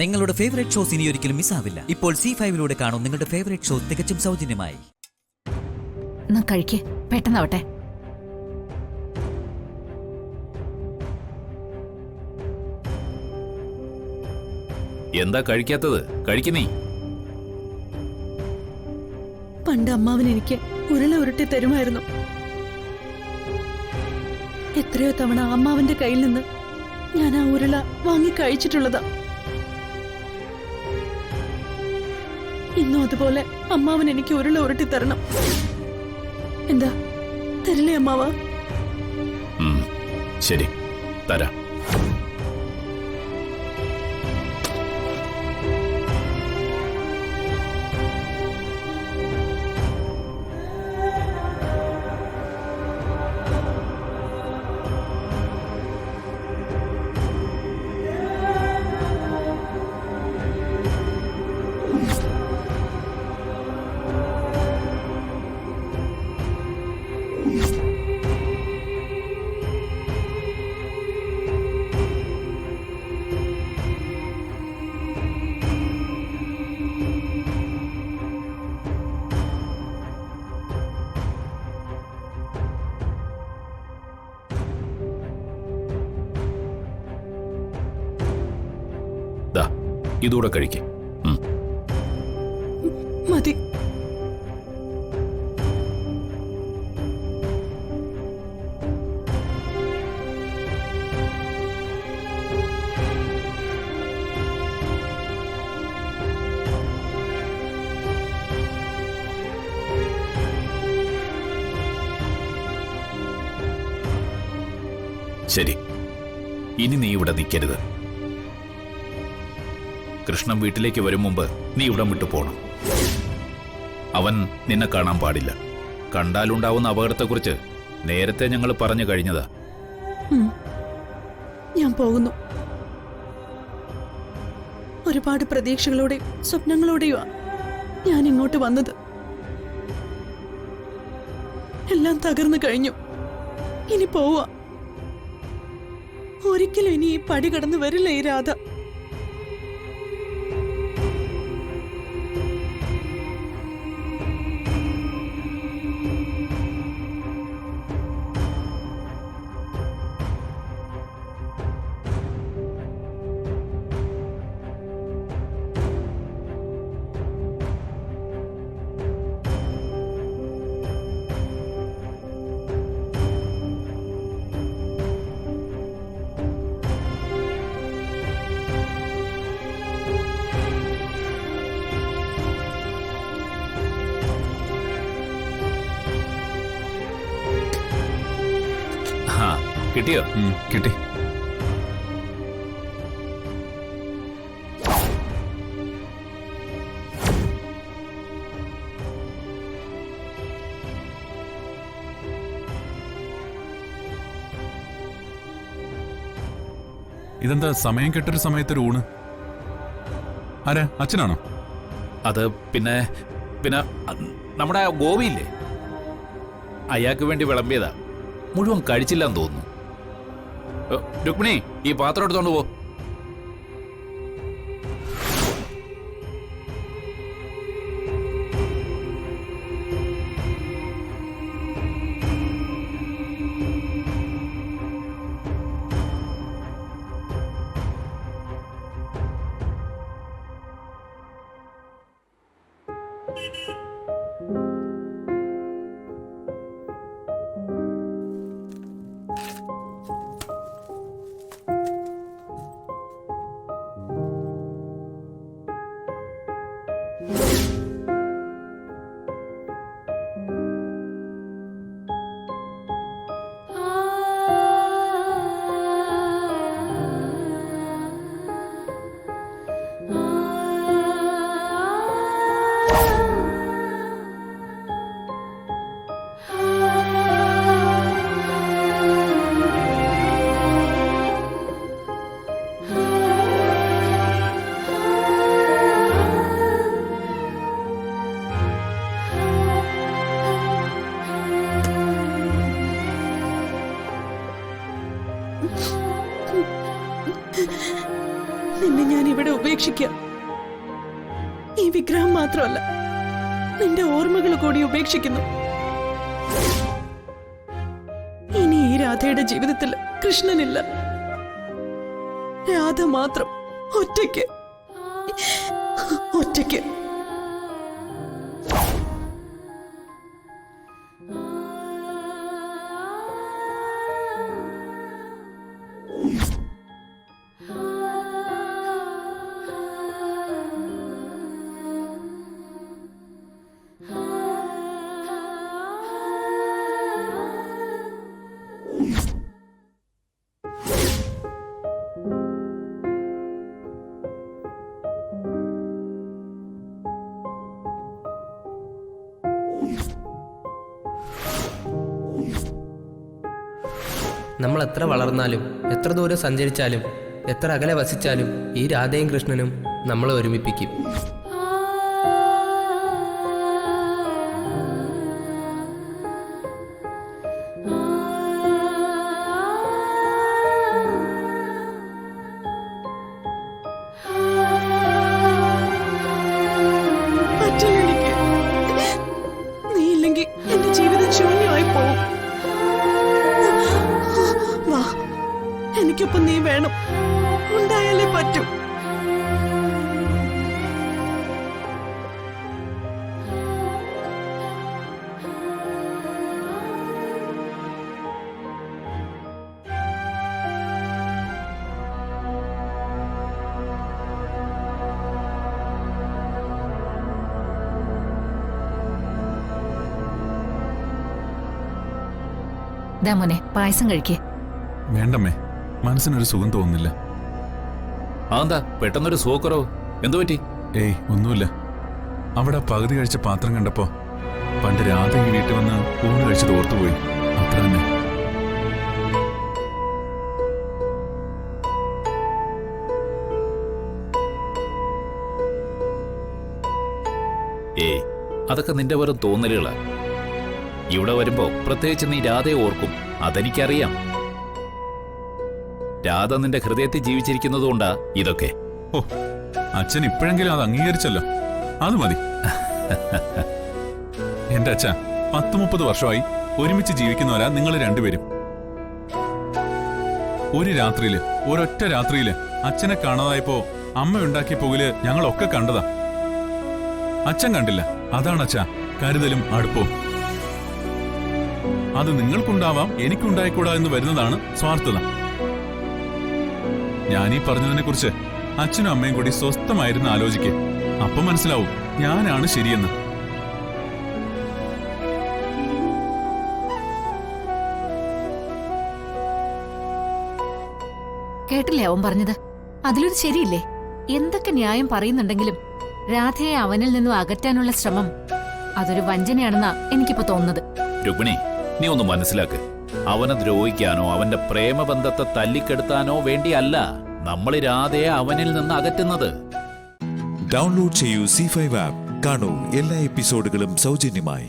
നിങ്ങളുടെ favourite shows ഇനി ഒരിക്കലും മിസ്സാവില്ല. ഇപ്പോൾ C5 കാണും നിങ്ങളുടെ ഫേവറേറ്റ് ഷോ തികച്ചും സൗജന്യമായി. കഴിക്കേ, പെട്ടെന്നാവട്ടെ. എന്താ കഴിക്കാത്തത്? കഴിക്കുന്നേ. പണ്ട് അമ്മാവൻ എനിക്ക് ഉരുള ഉരുട്ടി തരുമായിരുന്നു. എത്രയോ തവണ അമ്മാവന്റെ കയ്യിൽ നിന്ന് ഞാൻ ആ ഉരുള വാങ്ങി കഴിച്ചിട്ടുള്ളതാ. ഇന്നും അതുപോലെ അമ്മാവൻ എനിക്ക് ഉരുള ഉരുട്ടി തരണം. എന്താ, തരില്ലേ അമ്മാവ? ശരി, തരാം. ഇതൂടെ കഴിക്കേ. മതി. ശരി, ഇനി നീ ഇവിടെ നിൽക്കരുത്. കൃഷ്ണൻ വീട്ടിലേക്ക് വരും മുമ്പ് നീ ഇവിടം വിട്ടു പോണം. അവൻ നിന്നെ കാണാൻ പാടില്ല. കണ്ടാലുണ്ടാവുന്ന അപകടത്തെക്കുറിച്ച് നേരത്തെ ഞങ്ങൾ പറഞ്ഞു കഴിഞ്ഞതാ. ഞാൻ പോകുന്നു. ഒരുപാട് പ്രതീക്ഷകളോടെയും സ്വപ്നങ്ങളോടെയുമാ ഞാൻ ഇങ്ങോട്ട് വന്നത്. എല്ലാം തകർന്നു കഴിഞ്ഞു. ഇനി പോവാ. ഒരിക്കലും ഇനി ഈ പടി കടന്നു വരില്ല ഈ രാധ. കിട്ടിയോ? കിട്ടി. ഇതെന്താ സമയം കെട്ടൊരു സമയത്തൊരു ഊണ്? ആരാ, അച്ഛനാണോ? അത് പിന്നെ പിന്നെ നമ്മുടെ ഗോപിയില്ലേ, അയാൾക്ക് വേണ്ടി വിളമ്പിയതാ. മുഴുവൻ കഴിച്ചില്ലാന്ന് തോന്നുന്നു. രുക്മിണി, ഈ പാത്രം എടുത്തോണ്ട് പോ. ഉപേക്ഷിക്കുക. ഈ വിഗ്രഹം മാത്രമല്ല, നിന്റെ ഓർമ്മകൾ കൂടി ഉപേക്ഷിക്കുന്നു. ഇനി ഈ രാധയുടെ ജീവിതത്തിൽ കൃഷ്ണനില്ല. രാധ മാത്രം, ഒറ്റയ്ക്ക്. നമ്മൾ എത്ര വളർന്നാലും, എത്ര ദൂരം സഞ്ചരിച്ചാലും, എത്ര അകലെ വസിച്ചാലും ഈ രാധയും കൃഷ്ണനും നമ്മളെ ഒരുമിപ്പിക്കും. നീ ഇല്ലെങ്കിൽ എന്റെ ജീവിതം ശൂന്യമായി പോവും. എനിക്കൊപ്പം നീ വേണം, ഉണ്ടായാലേ പറ്റൂ. ദാ മോനെ, പായസം കഴിക്കേ. വേണ്ടമ്മേ, മനസ്സിനൊരു സുഖം തോന്നുന്നില്ല. അതെന്താ പെട്ടെന്നൊരു സുഖക്കുറവ്? എന്തു പറ്റി? ഏയ് ഒന്നുമില്ല. അവിടെ പകുതി കഴിച്ച പാത്രം കണ്ടപ്പോ പണ്ട് രാധ ഈ വീട്ടിൽ വന്ന് ഊണ് കഴിച്ചത് ഓർത്തുപോയി, അത്ര തന്നെ. ഏയ് അതൊക്കെ നിന്റെ വെറും തോന്നലുകളാ. ഇവിടെ വരുമ്പോ പ്രത്യേകിച്ച് നീ രാധയെ ഓർക്കും, അതെനിക്കറിയാം. രാധ നിന്റെ ഹൃദയത്തിൽ ജീവിച്ചിരിക്കുന്നതുകൊണ്ടാ ഇതൊക്കെ. ഓ, അച്ഛൻ ഇപ്പോഴെങ്കിലും അത് അംഗീകരിച്ചല്ലോ, അത് മതി. എന്റെ അച്ഛ 10-30 വർഷമായി ഒരുമിച്ച് ജീവിക്കുന്നവരാ നിങ്ങൾ രണ്ടുപേരും. ഒരൊറ്റ രാത്രിയില് അച്ഛനെ കാണാതായപ്പോ അമ്മ ഉണ്ടാക്കിയ പുകയില് ഞങ്ങളൊക്കെ കണ്ടതാ. അച്ഛൻ കണ്ടില്ല, അതാണ് അച്ഛാ കരുതലും അടുപ്പവും. അത് നിങ്ങൾക്കുണ്ടാവാം, എനിക്കുണ്ടായിക്കൂടാ എന്ന് വരുന്നതാണ് സ്വാർത്ഥത. ഞാനീ പറഞ്ഞതിനെ കുറിച്ച് അച്ഛനും അമ്മയും കൂടി സ്വസ്ഥമായിരുന്ന് ആലോചിക്കുക. അപ്പം മനസ്സിലാവും ഞാനാണ് ശരിയെന്ന്. കേട്ടില്ലേ അവൻ പറഞ്ഞത്? അതിലൊരു ശരിയില്ലേ? എന്തൊക്കെ ന്യായം പറയുന്നുണ്ടെങ്കിലും രാധയെ അവനിൽ നിന്നും അകറ്റാനുള്ള ശ്രമം അതൊരു വഞ്ചനയാണെന്നാ എനിക്കിപ്പോ തോന്നുന്നത്. രുക്മിണി, നീ ഒന്ന് മനസ്സിലാക്ക്. അവനെ ദ്രോഹിക്കാനോ അവന്റെ പ്രേമബന്ധത്തെ തല്ലിക്കെടുത്താനോ വേണ്ടിയല്ല നമ്മൾ രാധയെ അവനിൽ നിന്ന് അകറ്റുന്നത്. ഡൗൺലോഡ് ചെയ്യൂ C5 ആപ്പ്. കാണൂ എല്ലാ എപ്പിസോഡുകളും സൗജന്യമായി.